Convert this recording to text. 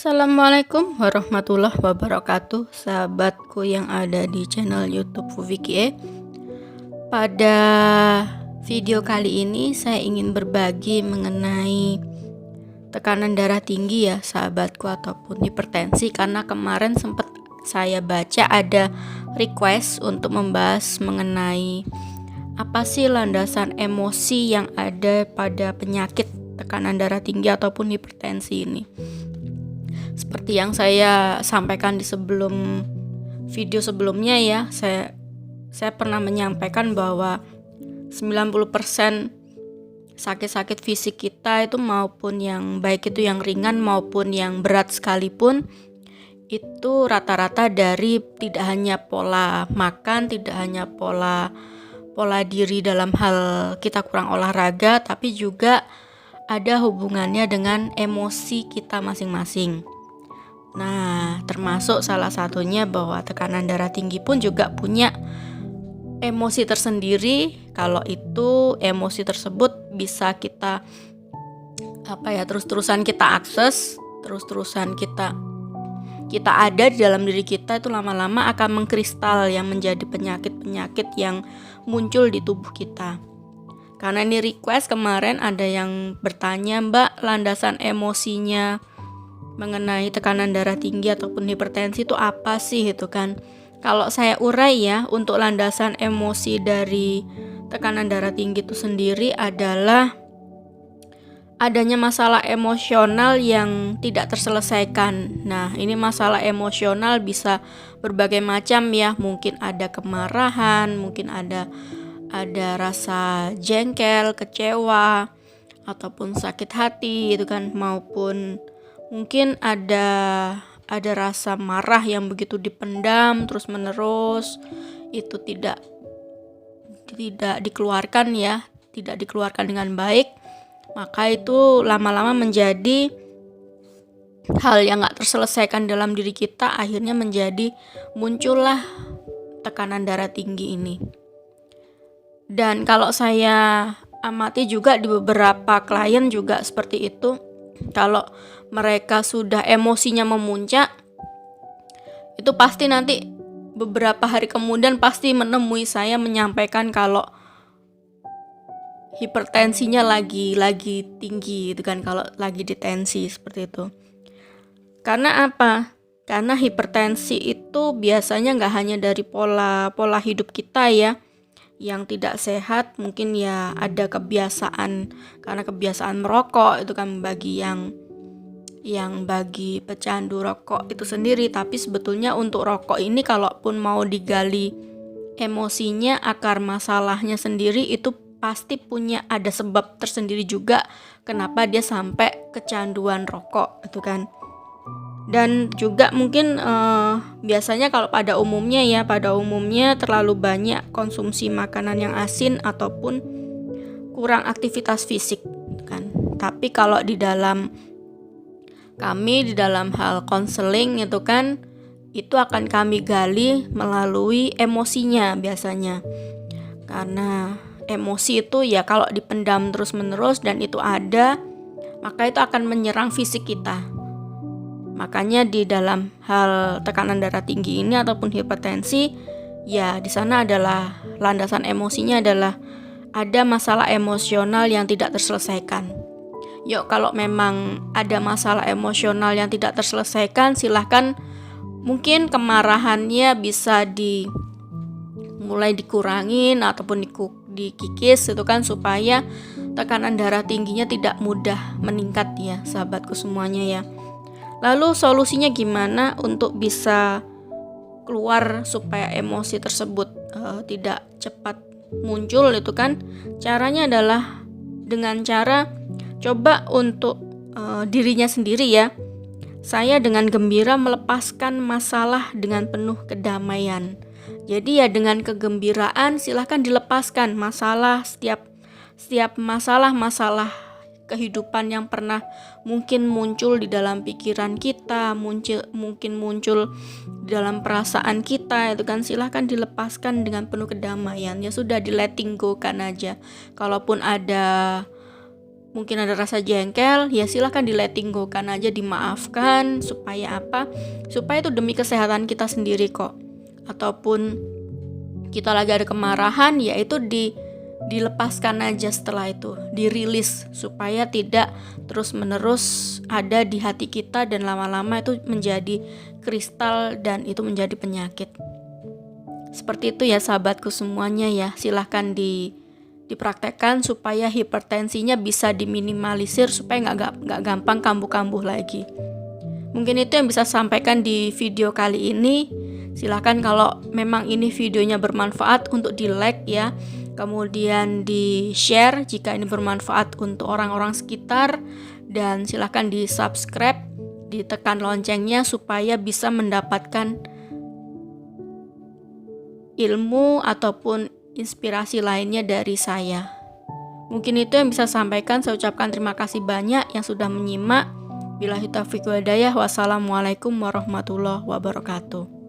Assalamualaikum warahmatullahi wabarakatuh, sahabatku yang ada di channel YouTube Vicky. Pada video kali ini saya ingin berbagi mengenai tekanan darah tinggi ya sahabatku, ataupun hipertensi, karena kemarin sempat saya baca ada request untuk membahas mengenai apa sih landasan emosi yang ada pada penyakit tekanan darah tinggi ataupun hipertensi ini. Seperti yang saya sampaikan di video sebelumnya ya, saya pernah menyampaikan bahwa 90% sakit-sakit fisik kita itu, maupun yang baik itu yang ringan maupun yang berat sekalipun, itu rata-rata dari tidak hanya pola makan, tidak hanya pola diri dalam hal kita kurang olahraga, tapi juga ada hubungannya dengan emosi kita masing-masing. Nah, termasuk salah satunya bahwa tekanan darah tinggi pun juga punya emosi tersendiri. Kalau itu emosi tersebut bisa kita terus-terusan kita akses, terus-terusan kita ada di dalam diri kita, itu lama-lama akan mengkristal yang menjadi penyakit-penyakit yang muncul di tubuh kita. Karena ini request kemarin, ada yang bertanya, Mbak, landasan emosinya mengenai tekanan darah tinggi ataupun hipertensi itu apa sih, itu kan. Kalau saya urai ya, untuk landasan emosi dari tekanan darah tinggi itu sendiri adalah adanya masalah emosional yang tidak terselesaikan. Nah, ini masalah emosional bisa berbagai macam ya, mungkin ada kemarahan, mungkin ada rasa jengkel, kecewa, ataupun sakit hati itu kan, maupun mungkin ada rasa marah yang begitu dipendam terus menerus, itu tidak dikeluarkan ya, tidak dikeluarkan dengan baik, maka itu lama-lama menjadi hal yang gak terselesaikan dalam diri kita, akhirnya muncullah tekanan darah tinggi ini. Dan kalau saya amati juga di beberapa klien juga seperti itu, kalau mereka sudah emosinya memuncak, itu pasti nanti beberapa hari kemudian pasti menemui saya menyampaikan kalau hipertensinya lagi tinggi itu kan, kalau lagi ditensi seperti itu. Karena apa? Karena hipertensi itu biasanya nggak hanya dari pola hidup kita ya yang tidak sehat, mungkin ya ada kebiasaan, karena kebiasaan merokok itu kan bagi bagi pecandu rokok itu sendiri. Tapi sebetulnya untuk rokok ini, kalaupun mau digali emosinya, akar masalahnya sendiri, itu pasti ada sebab tersendiri juga kenapa dia sampai kecanduan rokok itu kan. Dan juga mungkin biasanya kalau pada umumnya terlalu banyak konsumsi makanan yang asin ataupun kurang aktivitas fisik kan. Tapi kalau di dalam hal konseling itu kan, itu akan kami gali melalui emosinya biasanya. Karena emosi itu ya kalau dipendam terus menerus dan itu ada, maka itu akan menyerang fisik kita. Makanya di dalam hal tekanan darah tinggi ini ataupun hipertensi, ya di sana adalah landasan emosinya adalah ada masalah emosional yang tidak terselesaikan. Yuk, kalau memang ada masalah emosional yang tidak terselesaikan, silahkan mungkin kemarahannya bisa mulai dikurangin ataupun dikikis itu kan, supaya tekanan darah tingginya tidak mudah meningkat ya sahabatku semuanya ya. Lalu solusinya gimana untuk bisa keluar supaya emosi tersebut tidak cepat muncul itu kan? Caranya adalah dengan cara coba untuk dirinya sendiri ya. Saya dengan gembira melepaskan masalah dengan penuh kedamaian. Jadi ya dengan kegembiraan silahkan dilepaskan masalah, setiap masalah kehidupan yang pernah mungkin muncul di dalam pikiran kita, mungkin muncul di dalam perasaan kita itu kan, silahkan dilepaskan dengan penuh kedamaian. Ya sudah, di letting go kan aja. Kalaupun ada mungkin ada rasa jengkel, ya silahkan di letting go kan aja, dimaafkan. Supaya apa? Supaya itu demi kesehatan kita sendiri kok. Ataupun kita lagi ada kemarahan, ya itu dilepaskan aja setelah itu, dirilis, supaya tidak terus menerus ada di hati kita dan lama-lama itu menjadi kristal dan itu menjadi penyakit. Seperti itu ya sahabatku semuanya ya, silahkan dipraktekkan supaya hipertensinya bisa diminimalisir, supaya nggak gampang kambuh-kambuh lagi. Mungkin itu yang bisa sampaikan di video kali ini. Silahkan kalau memang ini videonya bermanfaat untuk di like ya, kemudian di share jika ini bermanfaat untuk orang-orang sekitar, dan silahkan di subscribe, ditekan loncengnya supaya bisa mendapatkan ilmu ataupun inspirasi lainnya dari saya. Mungkin itu yang bisa saya sampaikan. Saya ucapkan terima kasih banyak yang sudah menyimak. Billahi taufiq wal hidayah. Wassalamualaikum warahmatullahi wabarakatuh.